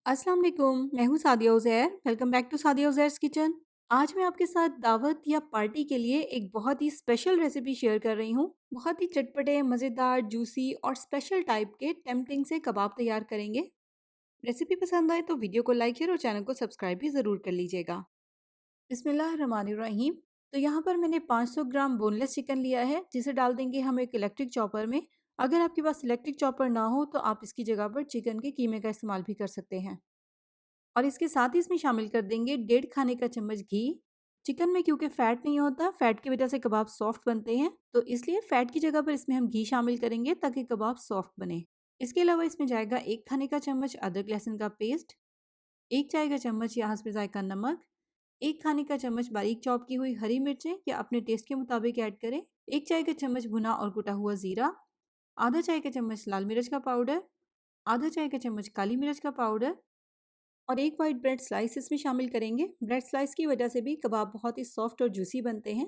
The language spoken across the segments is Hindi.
अस्सलाम वालेकुम, मैं हूँ Sadia Uzair. Welcome back to Sadia Uzair's kitchen. आज मैं आपके साथ दावत या पार्टी के लिए एक बहुत ही स्पेशल रेसिपी शेयर कर रही हूँ। बहुत ही चटपटे, मज़ेदार, जूसी और स्पेशल टाइप के टेम्पटिंग से कबाब तैयार करेंगे। रेसिपी पसंद आए तो वीडियो को लाइक शेयर और चैनल को सब्सक्राइब भी ज़रूर कर लीजिएगा। बिस्मिल्लाहिर्रहमानिर्रहीम। तो यहाँ पर मैंने 500 ग्राम बोनलेस चिकन लिया है, जिसे डाल देंगे हम एक इलेक्ट्रिक चॉपर में। अगर आपके पास इलेक्ट्रिक चॉपर ना हो तो आप इसकी जगह पर चिकन के कीमे का इस्तेमाल भी कर सकते हैं। और इसके साथ ही इसमें शामिल कर देंगे 1.5 खाने का चम्मच घी। चिकन में क्योंकि फ़ैट नहीं होता, फ़ैट की वजह से कबाब सॉफ्ट बनते हैं, तो इसलिए फ़ैट की जगह पर इसमें हम घी शामिल करेंगे ताकि कबाब सॉफ्ट बने। इसके अलावा इसमें जाएगा 1 खाने का चम्मच अदरक लहसुन का पेस्ट, 1 चाय का चम्मच या हस्बे ज़ायक़ा नमक, 1 खाने का चम्मच बारीक चॉप की हुई हरी मिर्चें या अपने टेस्ट के मुताबिक ऐड करें, 1 चाय का चम्मच भुना और कुटा हुआ ज़ीरा, आधा चाय का चम्मच लाल मिर्च का पाउडर, आधा चाय का चम्मच काली मिर्च का पाउडर और एक वाइट ब्रेड स्लाइस इसमें शामिल करेंगे। ब्रेड स्लाइस की वजह से भी कबाब बहुत ही सॉफ्ट और जूसी बनते हैं।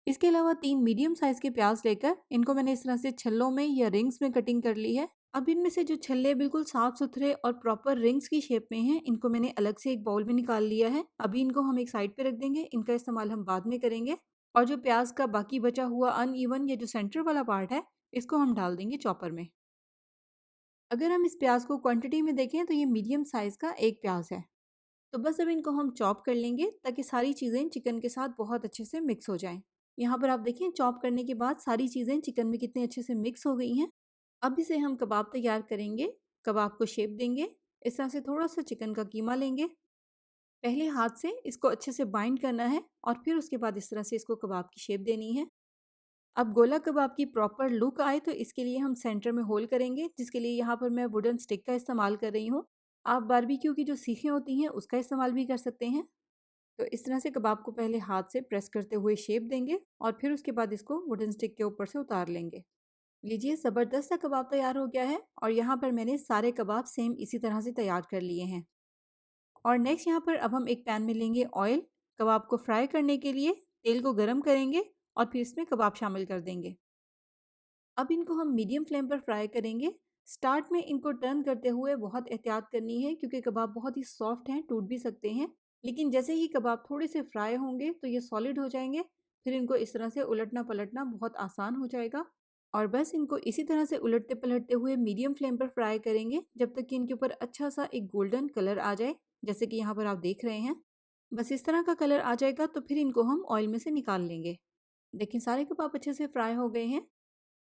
इसके अलावा 3 मीडियम साइज़ के प्याज लेकर इनको मैंने इस तरह से छल्लों में या रिंग्स में कटिंग कर ली है। अब इनमें से जो छल्ले बिल्कुल साफ-सुथरे और प्रॉपर रिंग्स की शेप में हैं, इनको मैंने अलग से एक बाउल में निकाल लिया है। अभी इनको हम एक साइड पे रख देंगे, इनका इस्तेमाल हम बाद में करेंगे। और जो प्याज का बाकी बचा हुआ अनइवन या जो सेंटर वाला पार्ट है, इसको हम डाल देंगे चॉपर में। अगर हम इस प्याज को क्वांटिटी में देखें तो ये मीडियम साइज़ का एक प्याज है। तो बस अब इनको हम चॉप कर लेंगे ताकि सारी चीज़ें चिकन के साथ बहुत अच्छे से मिक्स हो जाएं। यहाँ पर आप देखें चॉप करने के बाद सारी चीज़ें चिकन में कितने अच्छे से मिक्स हो गई हैं। अब इसे हम कबाब तैयार करेंगे। कबाब को शेप देंगे। इस तरह से थोड़ा सा चिकन का कीमा लेंगे। पहले हाथ से इसको अच्छे से बाइंड करना है और फिर उसके बाद इस तरह से इसको कबाब की शेप देनी है। अब गोला कबाब की प्रॉपर लुक आए तो इसके लिए हम सेंटर में होल करेंगे, जिसके लिए यहाँ पर मैं वुडन स्टिक का इस्तेमाल कर रही हूँ। आप बारबेक्यू की जो सीखें होती हैं उसका इस्तेमाल भी कर सकते हैं। तो इस तरह से कबाब को पहले हाथ से प्रेस करते हुए शेप देंगे और फिर उसके बाद इसको वुडन स्टिक के ऊपर से उतार लेंगे। लीजिए, ज़बरदस्त सा कबाब तैयार हो गया है और यहाँ पर मैंने सारे कबाब सेम इसी तरह से तैयार कर लिए हैं। और नेक्स्ट यहाँ पर अब हम एक पैन में लेंगे ऑयल। कबाब को फ्राई करने के लिए तेल को गर्म करेंगे और फिर इसमें कबाब शामिल कर देंगे। अब इनको हम मीडियम फ्लेम पर फ्राई करेंगे। स्टार्ट में इनको टर्न करते हुए बहुत एहतियात करनी है क्योंकि कबाब बहुत ही सॉफ्ट हैं, टूट भी सकते हैं। लेकिन जैसे ही कबाब थोड़े से फ्राई होंगे तो ये सॉलिड हो जाएंगे। फिर इनको इस तरह से उलटना पलटना बहुत आसान हो जाएगा। और बस इनको इसी तरह से उलटते पलटते हुए मीडियम फ्लेम पर फ्राई करेंगे जब तक कि इनके ऊपर अच्छा सा एक गोल्डन कलर आ जाए, जैसे कि यहाँ पर आप देख रहे हैं। बस इस तरह का कलर आ जाएगा तो फिर इनको हम ऑयल में से निकाल लेंगे। देखिए, सारे कबाब अच्छे से फ्राई हो गए हैं।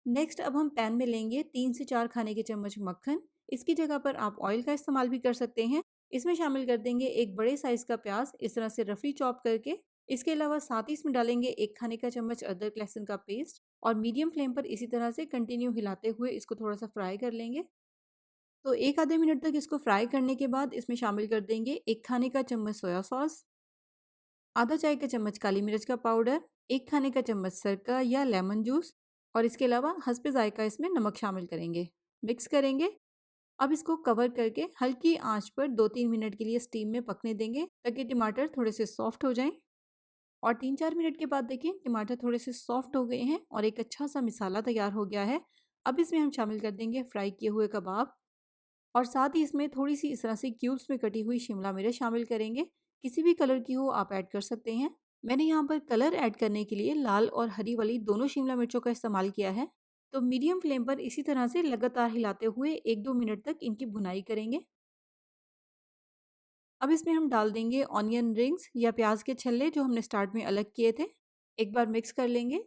नेक्स्ट अब हम पैन में लेंगे 3 से 4 खाने के चम्मच मक्खन। इसकी जगह पर आप ऑयल का इस्तेमाल भी कर सकते हैं। इसमें शामिल कर देंगे एक बड़े साइज़ का प्याज इस तरह से रफली चॉप करके। इसके अलावा साथ ही इसमें डालेंगे 1 खाने का चम्मच अदरक लहसुन का पेस्ट और मीडियम फ्लेम पर इसी तरह से कंटिन्यू हिलाते हुए इसको थोड़ा-सा फ्राई कर लेंगे। तो 1 आधे मिनट तक इसको फ्राई करने के बाद इसमें शामिल कर देंगे 1 खाने का चम्मच सोया सॉस, आधा चाय का चम्मच काली मिर्च का पाउडर, 1 खाने का चम्मच सिरका या लेमन जूस और इसके अलावा हस्बे ज़ायक़ा इसमें नमक शामिल करेंगे। मिक्स करेंगे। अब इसको कवर करके हल्की आंच पर 2-3 मिनट के लिए स्टीम में पकने देंगे ताकि टमाटर थोड़े से सॉफ्ट हो जाएं। और 3-4 मिनट के बाद देखिए टमाटर थोड़े से सॉफ्ट हो गए हैं और एक अच्छा सा मिसाला तैयार हो गया है। अब इसमें हम शामिल कर देंगे फ्राई किए हुए कबाब और साथ ही इसमें थोड़ी सी इस तरह से क्यूब्स में कटी हुई शिमला मिर्च शामिल करेंगे। किसी भी कलर की हो आप ऐड कर सकते हैं। मैंने यहाँ पर कलर ऐड करने के लिए लाल और हरी वाली दोनों शिमला मिर्चों का इस्तेमाल किया है। तो मीडियम फ्लेम पर इसी तरह से लगातार हिलाते हुए 1-2 मिनट तक इनकी भुनाई करेंगे। अब इसमें हम डाल देंगे ऑनियन रिंग्स या प्याज के छल्ले जो हमने स्टार्ट में अलग किए थे। एक बार मिक्स कर लेंगे।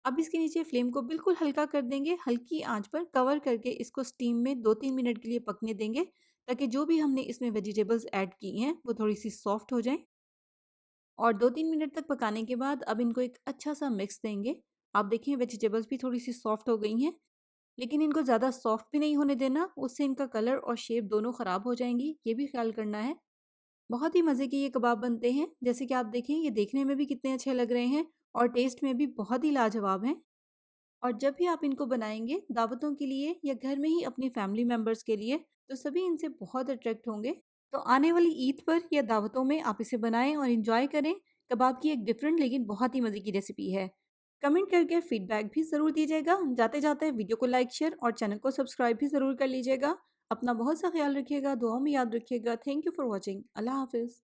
अब इसके नीचे फ्लेम को बिल्कुल हल्का कर देंगे, हल्की आंच पर कवर करके इसको स्टीम में 2-3 मिनट के लिए पकने देंगे ताकि जो भी हमने इसमें वेजिटेबल्स ऐड की हैं वो थोड़ी सी सॉफ्ट हो जाएं। और 2-3 मिनट तक पकाने के बाद अब इनको एक अच्छा सा मिक्स देंगे। आप देखें वेजिटेबल्स भी थोड़ी सी सॉफ्ट हो गई हैं, लेकिन इनको ज़्यादा सॉफ्ट भी नहीं होने देना, उससे इनका कलर और शेप दोनों ख़राब हो जाएंगी, ये भी ख्याल करना है। बहुत ही मज़े के ये कबाब बनते हैं। जैसे कि आप देखें ये देखने में भी कितने अच्छे लग रहे हैं और टेस्ट में भी बहुत ही लाजवाब हैं। और जब भी आप इनको बनाएंगे दावतों के लिए या घर में ही अपनी फैमिली मेम्बर्स के लिए, तो सभी इनसे बहुत अट्रैक्ट होंगे। तो आने वाली ईद पर या दावतों में आप इसे बनाएं और इंजॉय करें। कबाब की एक डिफरेंट लेकिन बहुत ही मज़े की रेसिपी है। कमेंट करके फीडबैक भी ज़रूर दीजिएगा। जाते जाते वीडियो को लाइक शेयर और चैनल को सब्सक्राइब भी ज़रूर कर लीजिएगा। अपना बहुत सा ख्याल रखिएगा, दुआओं में याद रखिएगा। Thank you for watching. अल्लाह हाफ़िज़।